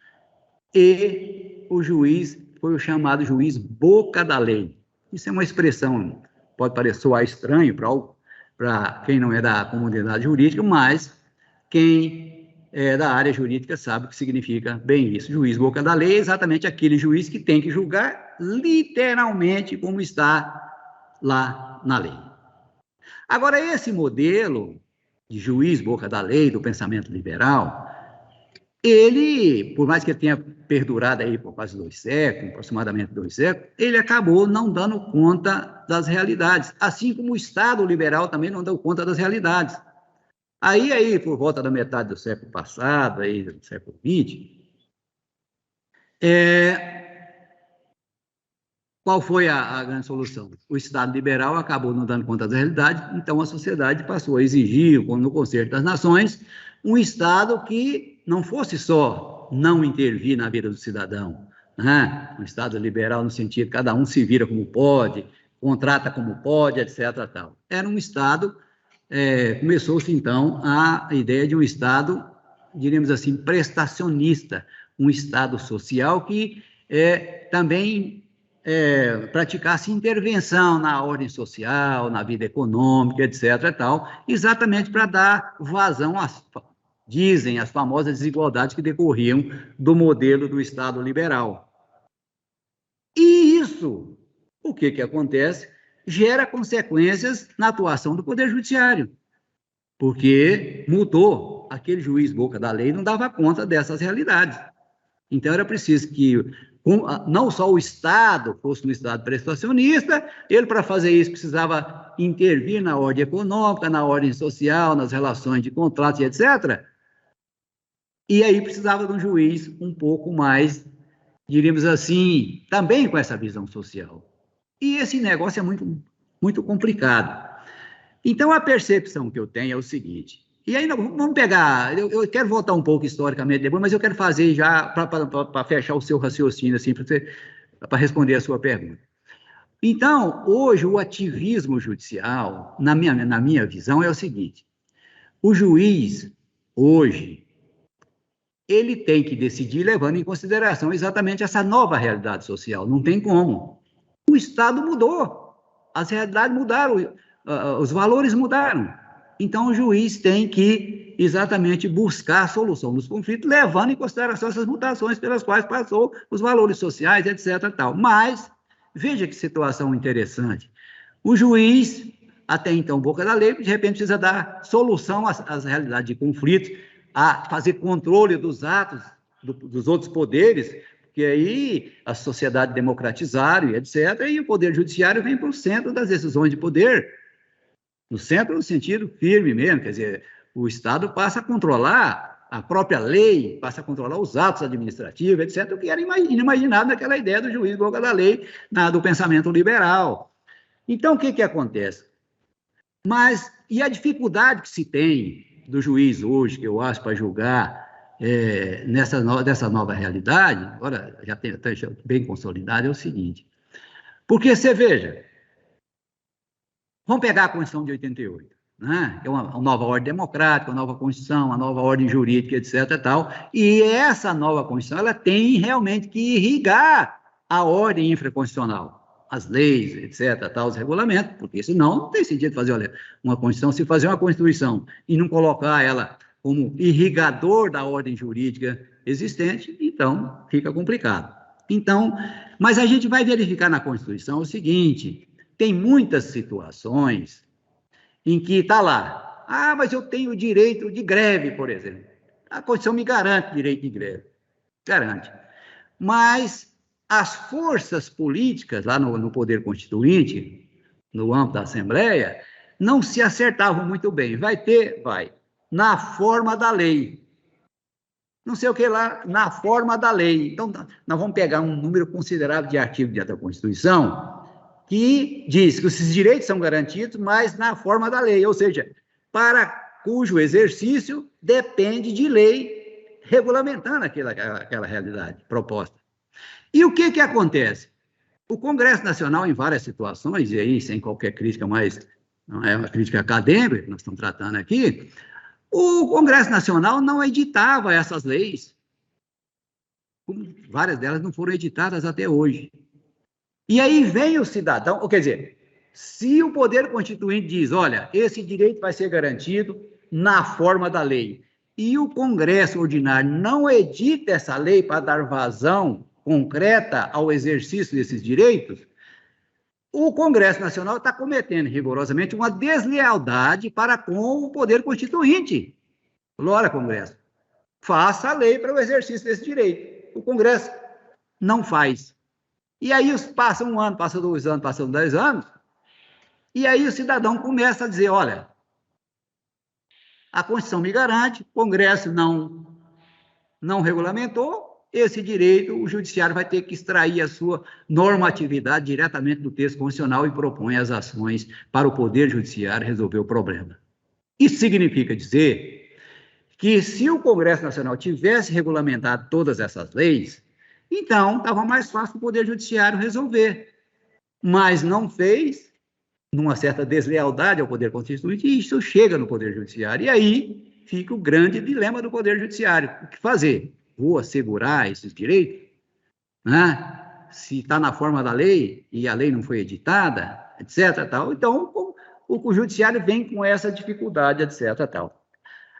[SPEAKER 2] e o juiz foi o chamado juiz boca da lei. Isso é uma expressão, pode soar estranho para quem não é da comunidade jurídica, mas quem é da área jurídica sabe o que significa bem isso. Juiz boca da lei é exatamente aquele juiz que tem que julgar literalmente como está lá na lei. Agora, esse modelo de juiz boca da lei, do pensamento liberal, ele, por mais que ele tenha perdurado aí por quase 2 séculos, aproximadamente 2 séculos, ele acabou não dando conta das realidades, assim como o Estado liberal também não deu conta das realidades. Aí por volta da metade do século passado, aí, do século XX, qual foi a grande solução? O Estado liberal acabou não dando conta da realidade, então a sociedade passou a exigir, no Concerto das Nações, um Estado que não fosse só não intervir na vida do cidadão, né? Um Estado liberal no sentido que cada um se vira como pode, contrata como pode, etc. Tal. Era um Estado, começou-se então a ideia de um Estado, diríamos assim, prestacionista, um Estado social que também praticasse intervenção na ordem social, na vida econômica, etc. Tal, exatamente para dar vazão às, dizem, as famosas desigualdades que decorriam do modelo do Estado liberal. E isso, o que acontece? Gera consequências na atuação do Poder Judiciário, porque mudou, aquele juiz boca da lei não dava conta dessas realidades. Então, era preciso que não só o Estado fosse um Estado prestacionista, ele, para fazer isso, precisava intervir na ordem econômica, na ordem social, nas relações de contratos, etc. E aí precisava de um juiz um pouco mais, diríamos assim, também com essa visão social. E esse negócio é muito, muito complicado. Então, a percepção que eu tenho é o seguinte, e aí vamos pegar, eu quero voltar um pouco historicamente depois, mas eu quero fazer já, para fechar o seu raciocínio, assim, para responder a sua pergunta. Então, hoje, o ativismo judicial, na minha visão, é o seguinte, o juiz, hoje, ele tem que decidir levando em consideração exatamente essa nova realidade social, não tem como. O Estado mudou, as realidades mudaram, os valores mudaram. Então, o juiz tem que exatamente buscar a solução dos conflitos, levando em consideração essas mutações pelas quais passou os valores sociais, etc. Tal. Mas, veja que situação interessante. O juiz, até então boca da lei, de repente precisa dar solução às realidades de conflitos, a fazer controle dos atos dos outros poderes, porque aí a sociedade democratizaram, etc., e o Poder Judiciário vem para o centro das decisões de poder, no centro no sentido firme mesmo, quer dizer, o Estado passa a controlar a própria lei, passa a controlar os atos administrativos, etc., o que era inimaginável naquela ideia do juiz boca da lei, do pensamento liberal. Então, o que acontece? E a dificuldade que se tem do juiz hoje, que eu acho, para julgar dessa nova realidade, agora já tem bem consolidado, é o seguinte, porque você veja, vamos pegar a Constituição de 88, né? Que é uma nova ordem democrática, uma nova Constituição, uma nova ordem jurídica, etc. Tal, e essa nova Constituição ela tem realmente que irrigar a ordem infraconstitucional, as leis, etc., tal, os regulamentos, porque senão não tem sentido fazer, olha, uma Constituição, se fazer uma Constituição e não colocar ela como irrigador da ordem jurídica existente, então fica complicado. Então, mas a gente vai verificar na Constituição o seguinte, tem muitas situações em que está lá, mas eu tenho direito de greve, por exemplo. A Constituição me garante direito de greve, garante. Mas as forças políticas lá no Poder Constituinte, no âmbito da Assembleia, não se acertavam muito bem. Vai, na forma da lei. Não sei o que lá, na forma da lei. Então, nós vamos pegar um número considerável de artigos dentro da Constituição que diz que esses direitos são garantidos, mas na forma da lei, ou seja, para cujo exercício depende de lei regulamentando aquela realidade proposta. E o que acontece? O Congresso Nacional, em várias situações, e aí sem qualquer crítica, mas não é uma crítica acadêmica que nós estamos tratando aqui, o Congresso Nacional não editava essas leis. Várias delas não foram editadas até hoje. E aí vem o cidadão, quer dizer, se o Poder Constituinte diz, olha, esse direito vai ser garantido na forma da lei, e o Congresso ordinário não edita essa lei para dar vazão concreta ao exercício desses direitos, o Congresso Nacional está cometendo rigorosamente uma deslealdade para com o Poder Constituinte. Olha, Congresso, faça a lei para o exercício desse direito. O Congresso não faz. E aí passa um ano, passa 2 anos, passa 10 anos, e aí o cidadão começa a dizer, olha, a Constituição me garante, o Congresso não regulamentou, esse direito, o judiciário vai ter que extrair a sua normatividade diretamente do texto constitucional e propõe as ações para o Poder Judiciário resolver o problema. Isso significa dizer que se o Congresso Nacional tivesse regulamentado todas essas leis, então estava mais fácil o Poder Judiciário resolver. Mas não fez, numa certa deslealdade ao Poder Constituinte, e isso chega no Poder Judiciário. E aí fica o grande dilema do Poder Judiciário. O que fazer? Vou assegurar esses direitos? Né? Se está na forma da lei e a lei não foi editada, etc. Tal. Então, o Judiciário vem com essa dificuldade, etc. Tal.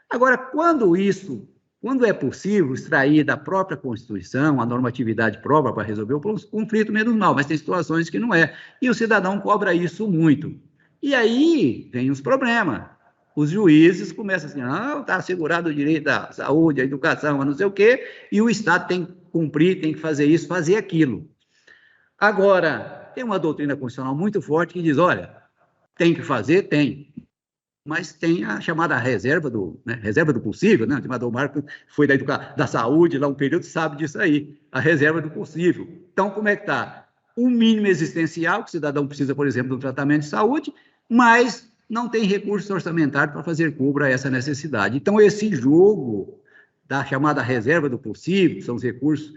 [SPEAKER 2] Agora, quando é possível extrair da própria Constituição a normatividade própria para resolver o conflito, menos mal, mas tem situações que não é. E o cidadão cobra isso muito. E aí vem os problemas. Os juízes começam assim, está assegurado o direito da saúde, à educação, a não sei o quê, e o Estado tem que cumprir, tem que fazer isso, fazer aquilo. Agora, tem uma doutrina constitucional muito forte que diz, olha, tem que fazer, tem, mas tem a chamada reserva do possível, né? O senador Marco foi da saúde lá um período, sabe disso aí, a reserva do possível. Então, como é que está? Um mínimo existencial, que o cidadão precisa, por exemplo, de um tratamento de saúde, mas não tem recurso orçamentário para fazer cobra a essa necessidade. Então, esse jogo da chamada reserva do possível, que são os recursos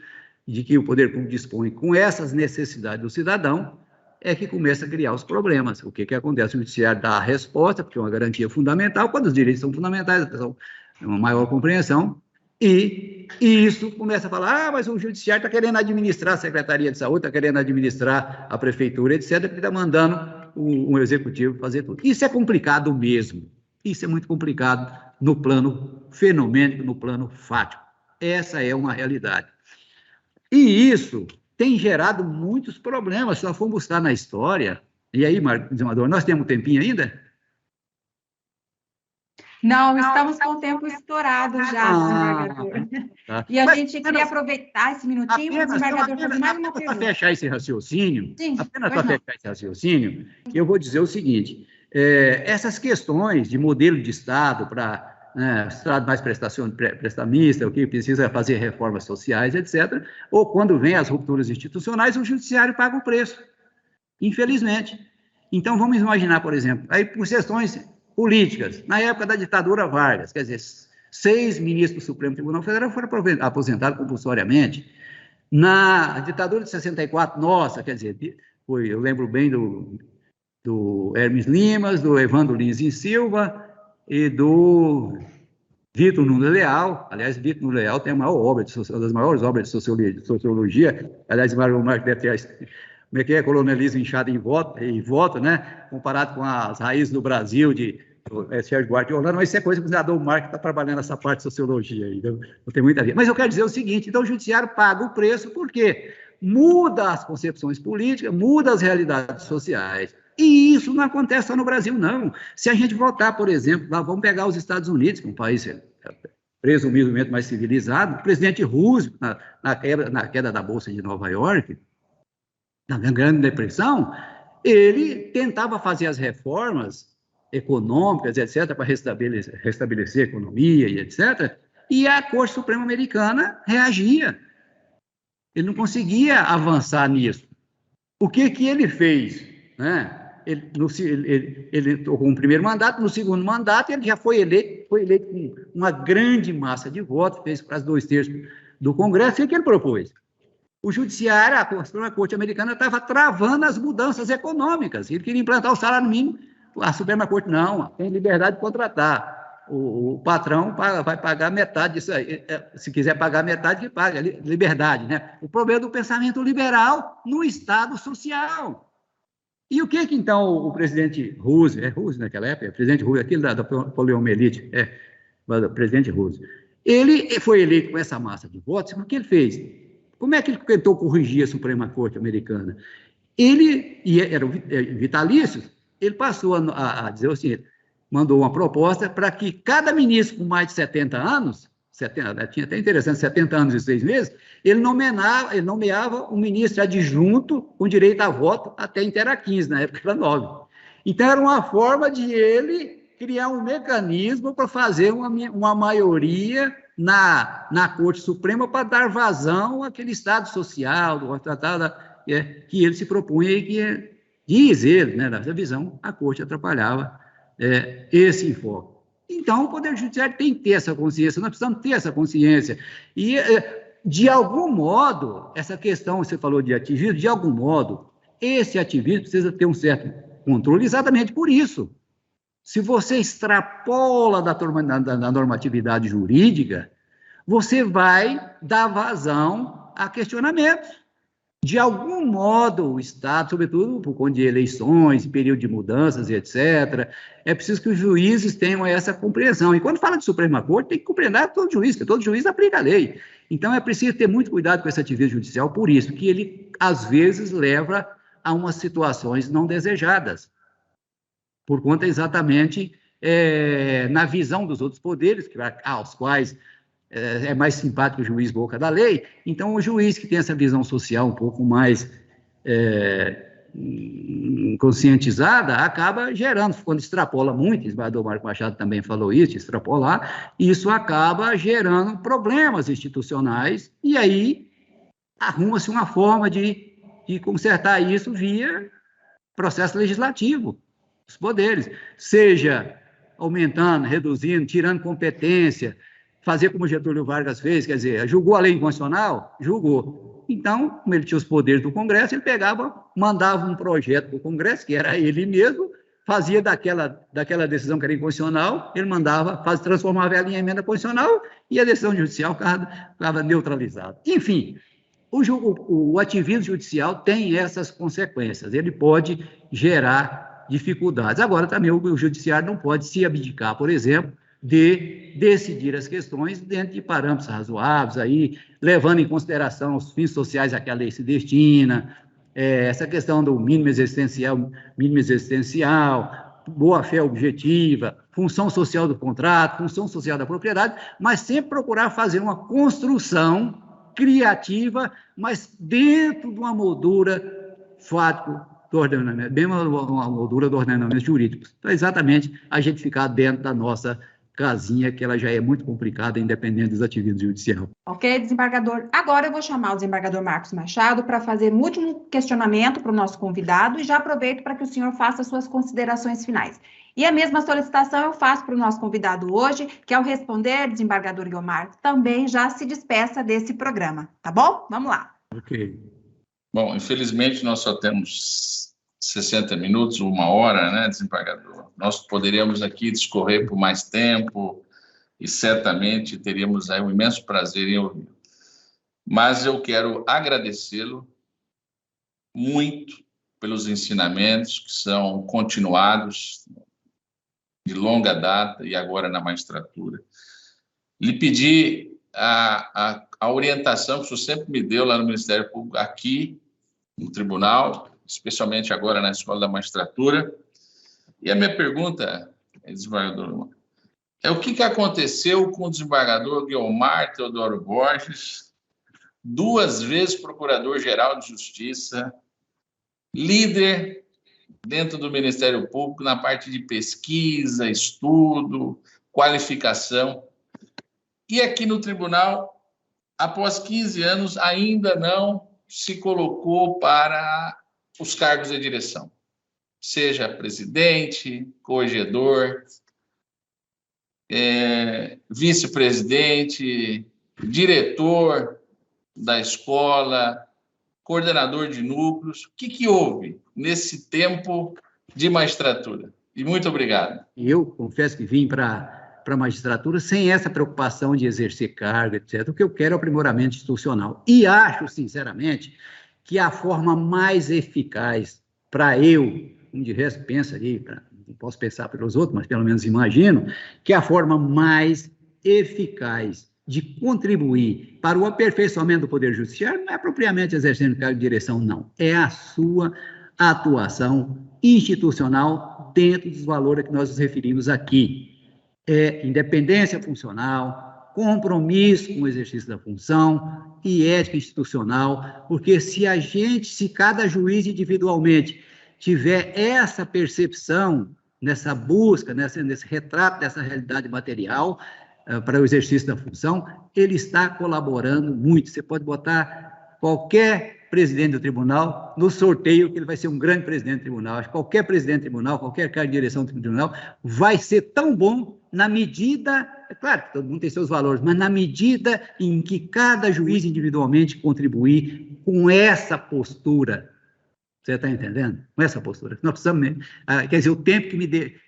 [SPEAKER 2] de que o poder público dispõe com essas necessidades do cidadão, é que começa a criar os problemas. O que acontece? O judiciário dá a resposta, porque é uma garantia fundamental, quando os direitos são fundamentais, são uma maior compreensão, e isso começa a falar, mas o judiciário está querendo administrar a Secretaria de Saúde, está querendo administrar a Prefeitura, etc., porque está mandando um executivo fazer tudo. Isso é complicado mesmo. Isso é muito complicado no plano fenomênico, no plano fático. Essa é uma realidade. E isso tem gerado muitos problemas. Se nós formos buscar na história, e aí, Marcos Amador, nós temos um tempinho ainda?
[SPEAKER 1] Não, estamos com o tempo estourado já, desembargador.
[SPEAKER 2] Tá.
[SPEAKER 1] E a gente queria aproveitar esse minutinho para o desembargador fazer mais uma pergunta.
[SPEAKER 2] Para fechar esse raciocínio,
[SPEAKER 1] Sim,
[SPEAKER 2] eu vou dizer o seguinte, essas questões de modelo de Estado para Estado mais prestamista, o que precisa fazer reformas sociais, etc., ou quando vem as rupturas institucionais, o judiciário paga o preço, infelizmente. Então, vamos imaginar, por exemplo, aí por questões políticas, na época da ditadura Vargas, quer dizer, 6 ministros do Supremo Tribunal Federal foram aposentados compulsoriamente. Na ditadura de 64, nossa, quer dizer, eu lembro bem do Hermes Limas, do Evandro Lins e Silva e do Vitor Nunes Leal. Aliás, Vitor Nunes Leal tem a maior obra, uma das maiores obras de sociologia. Aliás, o Marco deve ter como é que é, colonialismo inchado em voto, né? Comparado com as raízes do Brasil, de Sérgio Buarque de Holanda, mas isso é coisa que o senador Marco está trabalhando essa parte de sociologia aí, não tem muita vida. Mas eu quero dizer o seguinte, então o judiciário paga o preço, por quê? Muda as concepções políticas, muda as realidades sociais, e isso não acontece só no Brasil, não. Se a gente voltar, por exemplo, lá, vamos pegar os Estados Unidos, que é um país presumivelmente mais civilizado, o presidente Roosevelt, na queda da Bolsa de Nova York, na Grande Depressão, ele tentava fazer as reformas econômicas, etc., para restabelecer a economia e etc., e a Corte Suprema Americana reagia. Ele não conseguia avançar nisso. O que ele fez? Né? Ele tocou um primeiro mandato, no segundo mandato ele já foi eleito com uma grande massa de votos, fez quase 2/3 do Congresso. E o que ele propôs? O judiciário, a Suprema Corte Americana, estava travando as mudanças econômicas. Ele queria implantar o salário mínimo. A Suprema Corte não, tem liberdade de contratar. O patrão vai pagar metade disso aí. Se quiser pagar metade, que paga. Liberdade, né? O problema é do pensamento liberal no Estado social. E o que então o presidente Roosevelt, Roosevelt naquela época, presidente Roosevelt, aquele da poliomielite, o presidente Roosevelt, ele foi eleito com essa massa de votos, o que ele fez? Como é que ele tentou corrigir a Suprema Corte Americana? Ele era vitalício, ele passou a dizer o seguinte, mandou uma proposta para que cada ministro com mais de 70 anos, tinha até interessante, 70 anos e 6 meses, ele nomeava um ministro adjunto com direito a voto até inteira 15, na época era 9. Então, era uma forma de ele criar um mecanismo para fazer uma maioria na Corte Suprema para dar vazão àquele Estado social, do tratado que ele se propunha e que, diz ele, né, nessa visão, a Corte atrapalhava esse enfoque. Então, o Poder Judiciário tem que ter essa consciência, nós precisamos ter essa consciência. E, de algum modo, essa questão, você falou de ativismo, de algum modo, esse ativismo precisa ter um certo controle, exatamente por isso. Se você extrapola da normatividade jurídica, você vai dar vazão a questionamentos. De algum modo, o Estado, sobretudo por conta de eleições, período de mudanças e etc., é preciso que os juízes tenham essa compreensão. E quando fala de Suprema Corte, tem que compreender todo juiz, porque todo juiz aplica a lei. Então, é preciso ter muito cuidado com esse ativismo judicial, por isso, que ele, às vezes, leva a umas situações não desejadas, por conta exatamente na visão dos outros poderes, aos quais é mais simpático o juiz boca da lei. Então, o juiz que tem essa visão social um pouco mais conscientizada, acaba gerando, quando extrapola muito, o desembargador Marco Machado também falou isso, extrapolar, isso acaba gerando problemas institucionais, e aí arruma-se uma forma de consertar isso via processo legislativo, os poderes, seja aumentando, reduzindo, tirando competência, fazer como Getúlio Vargas fez, quer dizer, julgou a lei inconstitucional? Julgou. Então, como ele tinha os poderes do Congresso, ele mandava um projeto para o Congresso, que era ele mesmo, fazia daquela decisão que era inconstitucional, ele transformava ela em emenda constitucional e a decisão judicial ficava neutralizada. Enfim, o ativismo judicial tem essas consequências, ele pode gerar dificuldades. Agora, também o judiciário não pode se abdicar, por exemplo, de decidir as questões dentro de parâmetros razoáveis, aí, levando em consideração os fins sociais a que a lei se destina, essa questão do mínimo existencial, boa-fé objetiva, função social do contrato, função social da propriedade, mas sempre procurar fazer uma construção criativa, mas dentro de uma moldura fática do ordenamento, bem uma moldura do ordenamento jurídico. Então, exatamente, a gente ficar dentro da nossa casinha, que ela já é muito complicada, independente dos ativismos judiciais.
[SPEAKER 1] Ok, desembargador. Agora eu vou chamar o desembargador Marcos Machado para fazer um último questionamento para o nosso convidado e já aproveito para que o senhor faça suas considerações finais. E a mesma solicitação eu faço para o nosso convidado hoje, que ao responder, desembargador Guiomar, também já se despeça desse programa, tá bom? Vamos lá.
[SPEAKER 2] Ok.
[SPEAKER 3] Bom, infelizmente nós só temos 60 minutos, 1 hora, né, desembargador? Nós poderíamos aqui discorrer por mais tempo e certamente teríamos aí um imenso prazer em ouvir. Mas eu quero agradecê-lo muito pelos ensinamentos que são continuados de longa data e agora na magistratura. Lhe pedi a orientação que o senhor sempre me deu lá no Ministério Público, aqui no tribunal, especialmente agora na Escola da Magistratura. E a minha pergunta, desembargador, é o que aconteceu com o desembargador Guiomar Teodoro Borges, 2 vezes Procurador-Geral de Justiça, líder dentro do Ministério Público na parte de pesquisa, estudo, qualificação, e aqui no tribunal, após 15 anos, ainda não se colocou para os cargos de direção, seja presidente, corregedor, vice-presidente, diretor da escola, coordenador de núcleos. O que houve nesse tempo de magistratura? E muito obrigado.
[SPEAKER 2] Eu confesso que vim para a magistratura sem essa preocupação de exercer cargo, etc. O que eu quero é o aprimoramento institucional. E acho, sinceramente, que a forma mais eficaz para de resto pensa aí, não posso pensar pelos outros, mas pelo menos imagino, que a forma mais eficaz de contribuir para o aperfeiçoamento do Poder Judiciário não é propriamente exercendo cargo de direção, não. É a sua atuação institucional dentro dos valores a que nós nos referimos aqui. É independência funcional, compromisso com o exercício da função e ética institucional, porque se cada juiz individualmente tiver essa percepção nessa busca, nesse retrato dessa realidade material para o exercício da função, ele está colaborando muito. Você pode botar qualquer presidente do tribunal no sorteio, que ele vai ser um grande presidente do tribunal. Acho que qualquer presidente do tribunal, qualquer cargo de direção do tribunal, vai ser tão bom na medida, é claro que todo mundo tem seus valores, mas na medida em que cada juiz individualmente contribuir com essa postura. Você está entendendo? Com essa postura. Nós precisamos, quer dizer, o tempo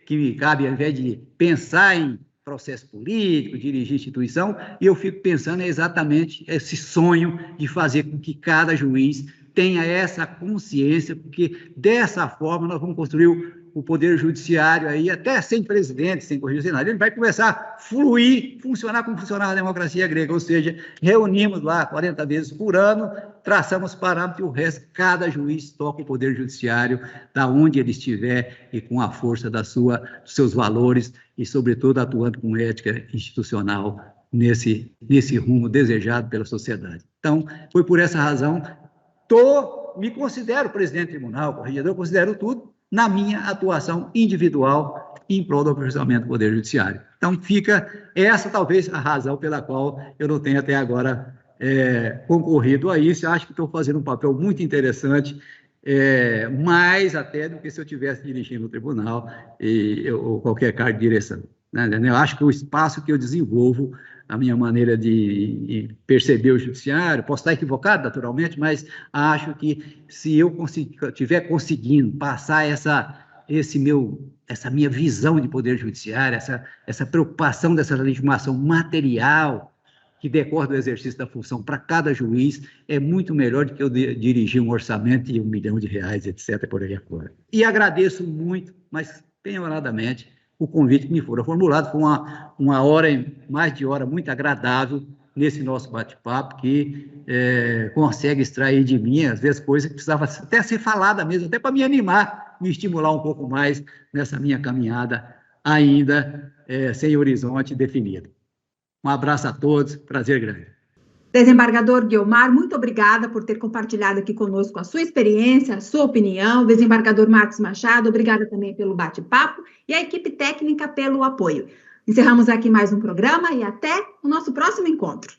[SPEAKER 2] que me cabe, ao invés de pensar em processo político, dirigir instituição, eu fico pensando exatamente esse sonho de fazer com que cada juiz tenha essa consciência, porque dessa forma nós vamos construir o poder judiciário aí, até sem presidente, sem correio senado, ele vai começar a fluir, funcionar como funcionava a democracia grega, ou seja, reunimos lá 40 vezes por ano, traçamos parâmetros e o resto, cada juiz toca o poder judiciário da onde ele estiver e com a força dos seus valores e, sobretudo, atuando com ética institucional nesse rumo desejado pela sociedade. Então, foi por essa razão, me considero presidente do tribunal, corregedor, considero tudo, na minha atuação individual em prol do aperfeiçoamento do Poder Judiciário. Então, fica essa talvez a razão pela qual eu não tenho até agora concorrido a isso. Eu acho que estou fazendo um papel muito interessante, mais até do que se eu estivesse dirigindo o tribunal ou qualquer cargo de direção. Né? Eu acho que o espaço que eu desenvolvo, a minha maneira de perceber o judiciário, posso estar equivocado, naturalmente, mas acho que se eu estiver conseguindo passar essa minha visão de poder judiciário, essa preocupação dessa legitimação material que decorre do exercício da função para cada juiz, é muito melhor do que eu dirigir um orçamento de R$1 milhão, etc., por aí afora. E agradeço muito, mas penhoradamente, o convite que me foi formulado. Foi uma hora, mais de hora, muito agradável nesse nosso bate-papo, que consegue extrair de mim, às vezes, coisas que precisava até ser falada mesmo, até para me animar, me estimular um pouco mais nessa minha caminhada ainda sem horizonte definido. Um abraço a todos, prazer grande.
[SPEAKER 1] Desembargador Guiomar, muito obrigada por ter compartilhado aqui conosco a sua experiência, a sua opinião. Desembargador Marcos Machado, obrigada também pelo bate-papo e a equipe técnica pelo apoio. Encerramos aqui mais um programa e até o nosso próximo encontro.